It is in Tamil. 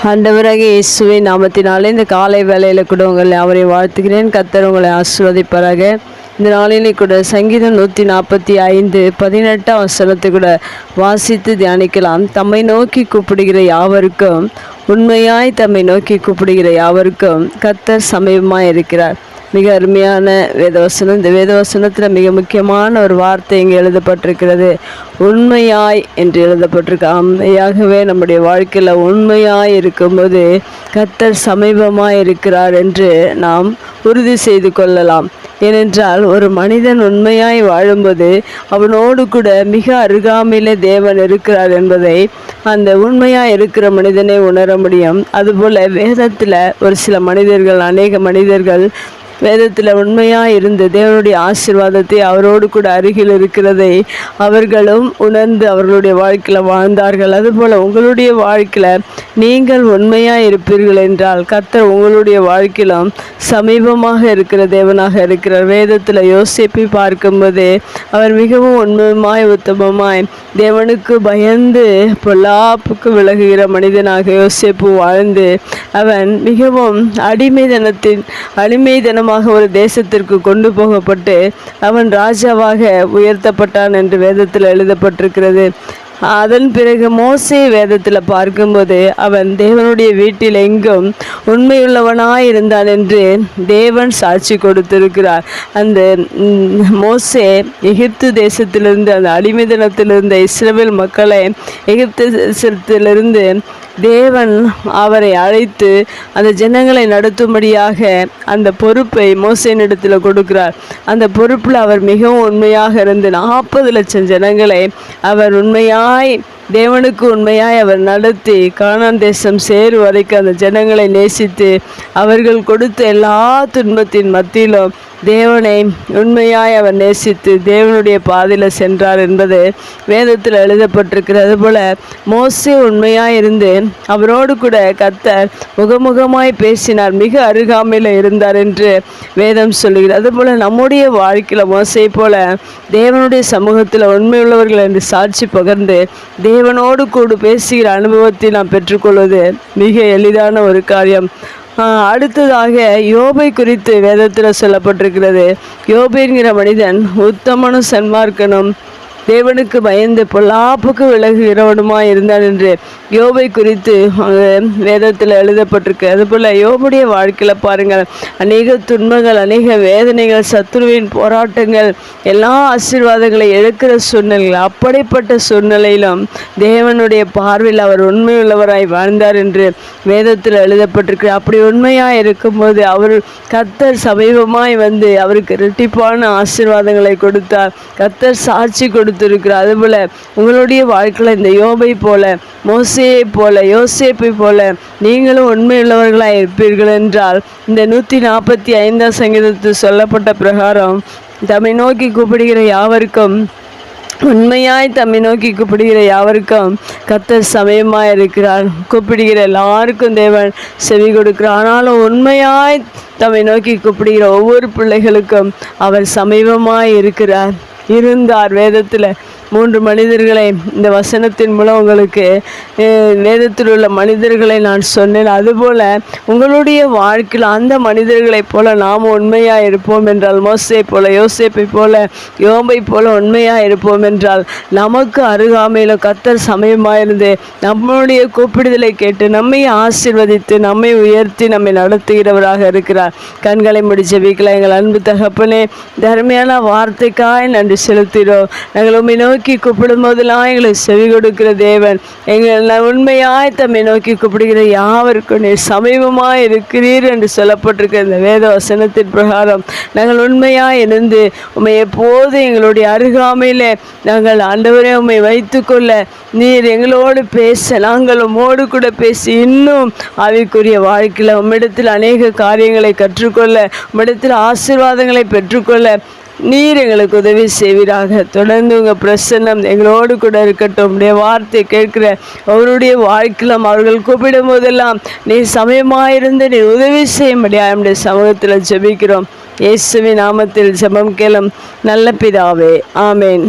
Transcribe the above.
ஆண்டவராகிய இயேசுவின் நாமத்தினாலே இந்த காலை வேளையில் கூட உங்களை அவரை வாழ்த்துகிறேன். கர்த்தர் உங்களை ஆசீர்வதிப்பாராக. இந்த நாளிலே கூட சங்கீதம் 145 18 வசனத்தை கூட வாசித்து தியானிக்கலாம். தம்மை நோக்கி கூப்பிடுகிற யாவருக்கும், உண்மையாய் தம்மை நோக்கி கூப்பிடுகிற யாவருக்கும் கர்த்தர் சமீபமாய் இருக்கிறார். மிக அருமையான வேதவசனம். இந்த வேதவசனத்தில் மிக முக்கியமான ஒரு வார்த்தை இங்கே எழுதப்பட்டிருக்கிறது. உண்மையாய் என்று எழுதப்பட்டிருக்கு. உண்மையாகவே நம்முடைய வாழ்க்கையில் உண்மையாய் இருக்கும்போது கர்த்தர் சமீபமாய் இருக்கிறார் என்று நாம் உறுதி செய்து கொள்ளலாம். ஏனென்றால் ஒரு மனிதன் உண்மையாய் வாழும்போது அவனோடு கூட மிக அருகாமையிலே தேவன் இருக்கிறார் என்பதை அந்த உண்மையாக இருக்கிற மனிதனை உணர முடியும். அதுபோல் வேதத்தில் ஒரு சில மனிதர்கள், அநேக மனிதர்கள் வேதத்தில் உண்மையாக இருந்து தேவனுடைய ஆசீர்வாதத்தை அவரோடு கூட அருகில் இருக்கிறதை அவர்களும் உணர்ந்து அவர்களுடைய வாழ்க்கையில் வாழ்ந்தார்கள். அதுபோல் உங்களுடைய வாழ்க்கையில் நீங்கள் உண்மையாக இருப்பீர்கள் என்றால் கர்த்தர் உங்களுடைய வாழ்க்கையிலும் சமீபமாக இருக்கிற தேவனாக இருக்கிறார். வேதத்தில் யோசேப்பை பார்க்கும்போது அவர் மிகவும் உண்மையுமாய் உத்தமமாய் தேவனுக்கு பயந்து பொல்லாப்புக்கு விலகுகிற மனிதனாக யோசேப்பு வாழ்ந்து அவன் மிகவும் அடிமைதனமாக ஒரு தேசத்திற்கு கொண்டு போகப்பட்டு அவன் ராஜாவாக உயர்த்தப்பட்டான் என்று வேதத்தில் எழுதப்பட்டிருக்கிறது. அதன் பிறகு மோசே வேதத்தில் பார்க்கும்போது அவன் தேவனுடைய வீட்டில் எங்கும் உண்மையுள்ளவனாய் இருந்தான் என்று தேவன் சாட்சி கொடுத்திருக்கிறார். அந்த மோசே எகிப்து தேசத்திலிருந்து, அந்த அடிமைதனத்திலிருந்து இஸ்ரவேல் மக்களை எகிப்து தேசத்திலிருந்து தேவன் அவரை அழைத்து அந்த ஜனங்களை நடத்தும்படியாக அந்த பொறுப்பை மோசேனிடத்தில் கொடுக்கிறார். அந்த பொறுப்பில் அவர் மிகவும் உண்மையாக இருந்து 40 லட்சம் ஜனங்களை அவர் உண்மையாய் தேவனுக்கு உண்மையாய் அவர் நடத்தி கானான் தேசம் சேரும் வரைக்கும் அந்த ஜனங்களை நேசித்து அவர்கள் கொடுத்த எல்லா துன்பத்தின் மத்தியிலும் தேவனை உண்மையாய் அவர் நேசித்து தேவனுடைய பாதையில் சென்றார் என்பது வேதத்தில் எழுதப்பட்டிருக்கிறது. அதுபோல் மோசே உண்மையாய் இருந்து அவரோடு கூட கர்த்தர் முகமுகமாய் பேசினார், மிக அருகாமையில் இருந்தார் என்று வேதம் சொல்லுகிறது. அதுபோல் நம்முடைய வாழ்க்கையில் மோசே போல தேவனுடைய சமூகத்தில் உண்மையுள்ளவர்கள் என்று சாட்சி பகர்ந்து தேவனோடு கூட பேசுகிற அனுபவத்தை நாம் பெற்றுக்கொள்வது மிக எளிதான ஒரு காரியம். அடுத்ததாக யோபை குறித்து வேதத்தில் சொல்லப்பட்டிருக்கிறது. யோபு என்கிற மனிதன் உத்தமனும் சன்மார்க்கனும் தேவனுக்கு பயந்து பொல்லாப்புக்கு விலகுகிறவனுமாய் இருந்தான் என்று யோபை குறித்து வேதத்தில் எழுதப்பட்டிருக்கு. அதுபோல் யோபுடைய வாழ்க்கையில் பாருங்கள், அநேக துன்பங்கள், அநேக வேதனைகள், சத்துருவின் போராட்டங்கள், எல்லா ஆசீர்வாதங்களை இழக்கிற சூழ்நிலைகள். அப்படிப்பட்ட சூழ்நிலையிலும் தேவனுடைய பார்வையில் அவர் உண்மையுள்ளவராய் வாழ்ந்தார் என்று வேதத்தில் எழுதப்பட்டிருக்கு. அப்படி உண்மையாக இருக்கும்போது அவர் கர்த்தர் சமீபமாய் வந்து அவருக்கு இரட்டிப்பான ஆசீர்வாதங்களை கொடுத்தார். கர்த்தர் சாட்சி கொடுத்திருக்கிறார். அதுபோல் உங்களுடைய வாழ்க்கையில் இந்த யோபை போல, மோசேயை போல, யோசேப்பை போல நீங்களும் உண்மையுள்ளவர்களாக இருப்பீர்கள் என்றால் இந்த 145 சங்கீதத்தில் சொல்லப்பட்ட பிரகாரம் தம்மை நோக்கி கூப்பிடுகிற யாவருக்கும், உண்மையாய் தம்மை நோக்கி கூப்பிடுகிற யாவருக்கும் கர்த்தர் சமயமாய் இருக்கிறார். கூப்பிடுகிற எல்லாருக்கும் தேவன் செவி கொடுக்கிறார். ஆனாலும் உண்மையாய் தம்மை நோக்கி கூப்பிடுகிற ஒவ்வொரு பிள்ளைகளுக்கும் அவர் சமீபமாய் இருந்தார். வேதத்தில் 3 மனிதர்களை இந்த வசனத்தின் மூலம் உங்களுக்கு வேதத்தில் உள்ள மனிதர்களை நான் சொன்னேன். அதுபோல் உங்களுடைய வாழ்க்கையில் அந்த மனிதர்களைப் போல நாம் உண்மையாக இருப்போம் என்றால், மோசே போல, யோசேப்பை போல, யோபை போல உண்மையாக இருப்போம் என்றால் நமக்கு அருகாமையில் கர்த்தர் சமயமாயிருந்து நம்மளுடைய கூப்பிடுதலை கேட்டு நம்மை ஆசீர்வதித்து நம்மை உயர்த்தி நம்மை நடத்துகிறவராக இருக்கிறார். கண்களை முடி ஜெபிக்கலாம். எங்கள் அன்பு தகப்பனே, தர்மையான வார்த்தைக்காய் நன்றி செலுத்தினோம். நாங்கள் உண்மை நோக்கி கூப்பிடும் போதெல்லாம் எங்களை செவி கொடுக்கிற தேவன், எங்கள் உண்மையாய் தம்மை நோக்கி கூப்பிடுகிற யாவருக்கும் நீர் சமீபமாய் இருக்கிறீர் என்று சொல்லப்பட்டிருக்கிற இந்த வேத வசனத்தின் பிரகாரம் நாங்கள் உண்மையாய் இருந்து உண்மை எப்போது எங்களுடைய அருகாமையில் நாங்கள் ஆண்டவரே உண்மை வைத்துக்கொள்ள நீர் எங்களோடு பேச, நாங்கள் உம்மோடு கூட பேசி இன்னும் ஆவிக்குரிய வாழ்க்கையில் உம்மிடத்தில் அநேக காரியங்களை கற்றுக்கொள்ள, உம்மிடத்தில் ஆசீர்வாதங்களை பெற்றுக்கொள்ள நீர் எங்களுக்கு உதவி செய்வீராக. தொடர்ந்து உங்கள் பிரசன்னம் எங்களோடு கூட இருக்கட்டும். உடைய வார்த்தை கேட்கிற அவருடைய வாழ்க்கையிலும் அவர்கள் கூப்பிடும் போதெல்லாம் நீர் சமயமாயிருந்து நீர் உதவி செய்யும்படியாக நம்முடைய சமூகத்தில் ஜெபிக்கிறோம். இயேசுவின் நாமத்தில் ஜெபம் கேளும் நல்ல பிதாவே, ஆமேன்.